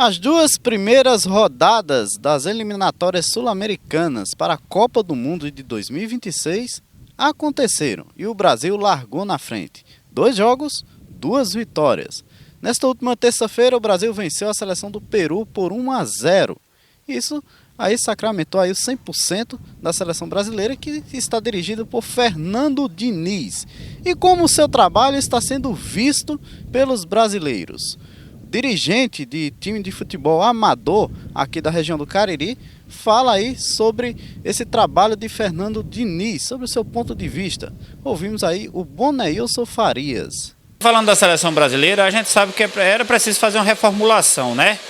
As duas primeiras rodadas das eliminatórias sul-americanas para a Copa do Mundo de 2026 aconteceram e o Brasil largou na frente. 2 jogos, 2 vitórias. Nesta última terça-feira, o Brasil venceu a seleção do Peru por 1-0. Isso aí sacramentou aí o 100% da seleção brasileira, que está dirigida por Fernando Diniz. E como o seu trabalho está sendo visto pelos brasileiros? Dirigente de time de futebol amador aqui da região do Cariri, fala aí sobre esse trabalho de Fernando Diniz, sobre o seu ponto de vista. Ouvimos aí o Boneilson Farias. Falando da seleção brasileira, a gente sabe que era preciso fazer uma reformulação, né?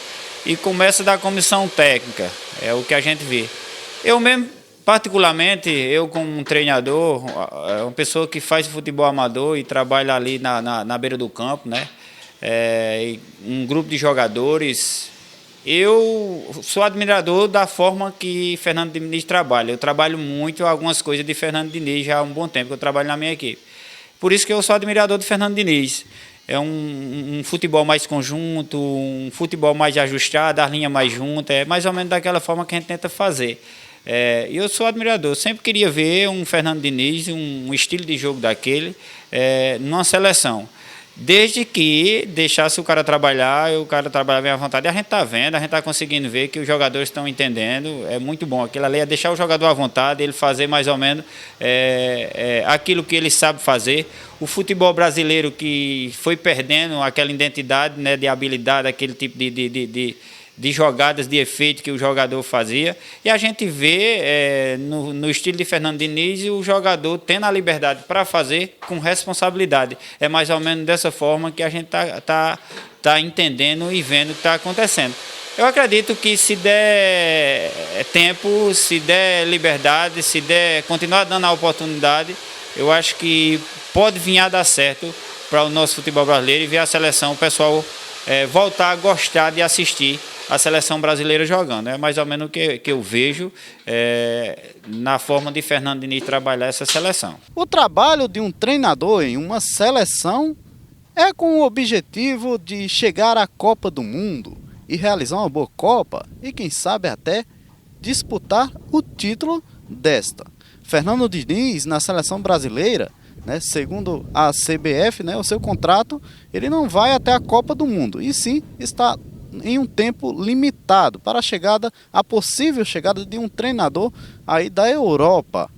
E começa da comissão técnica, é o que a gente vê. Eu mesmo, particularmente, eu como um treinador, uma pessoa que faz futebol amador e trabalha ali na beira do campo, né? Um grupo de jogadores. Eu sou admirador da forma que Fernando Diniz trabalha. Eu trabalho muito algumas coisas de Fernando Diniz já há um bom tempo que eu trabalho na minha equipe. Por isso que eu sou admirador de Fernando Diniz. É um futebol mais conjunto, um futebol mais ajustado, as linhas mais juntas, é mais ou menos daquela forma que a gente tenta fazer. Eu sou admirador, sempre queria ver um Fernando Diniz, um estilo de jogo daquele, numa seleção. Desde que deixasse o cara trabalhar, o cara trabalhar bem à vontade. A gente está vendo, a gente está conseguindo ver que os jogadores estão entendendo. É muito bom. Aquilo ali é deixar o jogador à vontade, ele fazer mais ou menos aquilo que ele sabe fazer. O futebol brasileiro que foi perdendo aquela identidade, né, de habilidade, aquele tipo de jogadas, de efeito que o jogador fazia. E a gente vê no estilo de Fernando Diniz o jogador tendo a liberdade para fazer com responsabilidade. É mais ou menos dessa forma que a gente tá entendendo e vendo o que está acontecendo. Eu acredito que se der tempo, se der liberdade, se der continuar dando a oportunidade, eu acho que pode vir a dar certo para o nosso futebol brasileiro e ver a seleção, o pessoal voltar a gostar de assistir a seleção brasileira jogando. É mais ou menos o que eu vejo na forma de Fernando Diniz trabalhar essa seleção. O trabalho de um treinador em uma seleção é com o objetivo de chegar à Copa do Mundo e realizar uma boa Copa e, quem sabe, até disputar o título desta. Fernando Diniz, na seleção brasileira, né, segundo a CBF, né, o seu contrato, ele não vai até a Copa do Mundo, e sim está em um tempo limitado para a possível chegada de um treinador aí da Europa.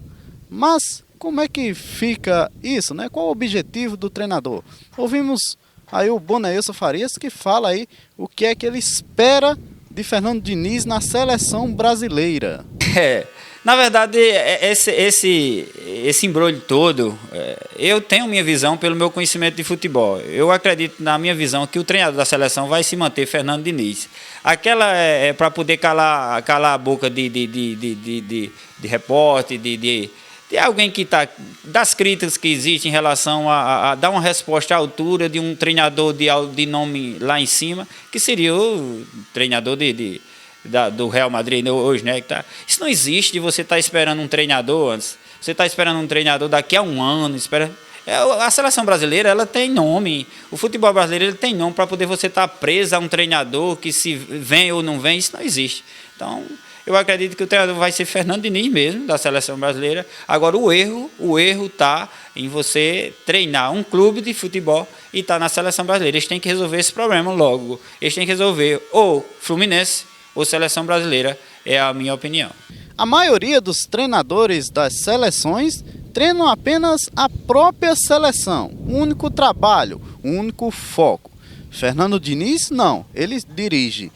Mas como é que fica isso, né? Qual o objetivo do treinador? Ouvimos aí o Boneilson Farias, que fala aí o que é que ele espera de Fernando Diniz na seleção brasileira. Na verdade, esse embrolho todo, eu tenho minha visão pelo meu conhecimento de futebol. Eu acredito, na minha visão, que o treinador da seleção vai se manter Fernando Diniz. Aquela é para poder calar a boca de repórter, de alguém que está, das críticas que existem em relação a dar uma resposta à altura de um treinador de nome lá em cima, que seria o treinador do Real Madrid hoje, né? Isso não existe de você estar esperando um treinador antes. Você está esperando um treinador daqui a um ano. A seleção brasileira, ela tem nome. O futebol brasileiro, ele tem nome para poder você estar preso a um treinador que se vem ou não vem. Isso não existe. Então, eu acredito que o treinador vai ser Fernando Diniz mesmo, da seleção brasileira. Agora, o erro está em você treinar um clube de futebol e estar na seleção brasileira. Eles têm que resolver esse problema logo. Eles têm que resolver ou Fluminense ou seleção brasileira, é a minha opinião. A maioria dos treinadores das seleções treinam apenas a própria seleção, um único trabalho, um único foco. Fernando Diniz, não, ele dirige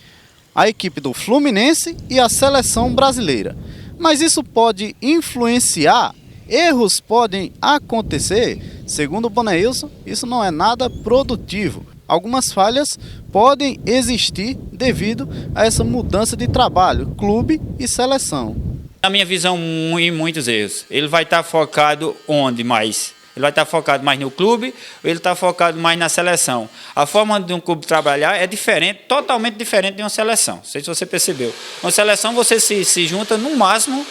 a equipe do Fluminense e a seleção brasileira. Mas isso pode influenciar, erros podem acontecer. Segundo o Boneilson, isso não é nada produtivo. Algumas falhas podem existir devido a essa mudança de trabalho, clube e seleção. Na minha visão, muitos erros. Ele vai estar focado onde mais? Ele vai estar focado mais no clube ou ele está focado mais na seleção? A forma de um clube trabalhar é diferente, totalmente diferente de uma seleção. Não sei se você percebeu. Uma seleção você se junta no máximo,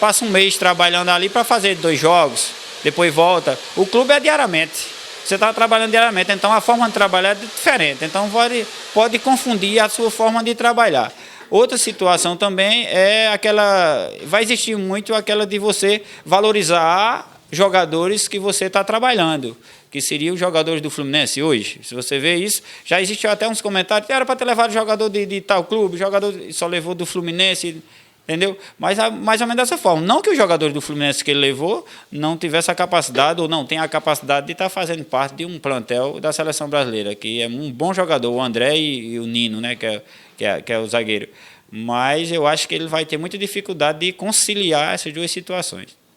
passa um mês trabalhando ali para fazer 2 jogos, depois volta. O clube é diariamente. você está trabalhando diariamente, então a forma de trabalhar é diferente, então pode confundir a sua forma de trabalhar. Outra situação também é aquela, vai existir muito aquela de você valorizar jogadores que você está trabalhando, que seriam os jogadores do Fluminense hoje. Se você vê isso, já existiu até uns comentários, era para ter levado jogador de tal clube, jogador só levou do Fluminense, entendeu? Mas mais ou menos dessa forma. Não que os jogadores do Fluminense que ele levou não tivesse a capacidade ou não tenha a capacidade de estar fazendo parte de um plantel da seleção brasileira, que é um bom jogador, o André e o Nino, né, que é o zagueiro. Mas eu acho que ele vai ter muita dificuldade de conciliar essas duas situações.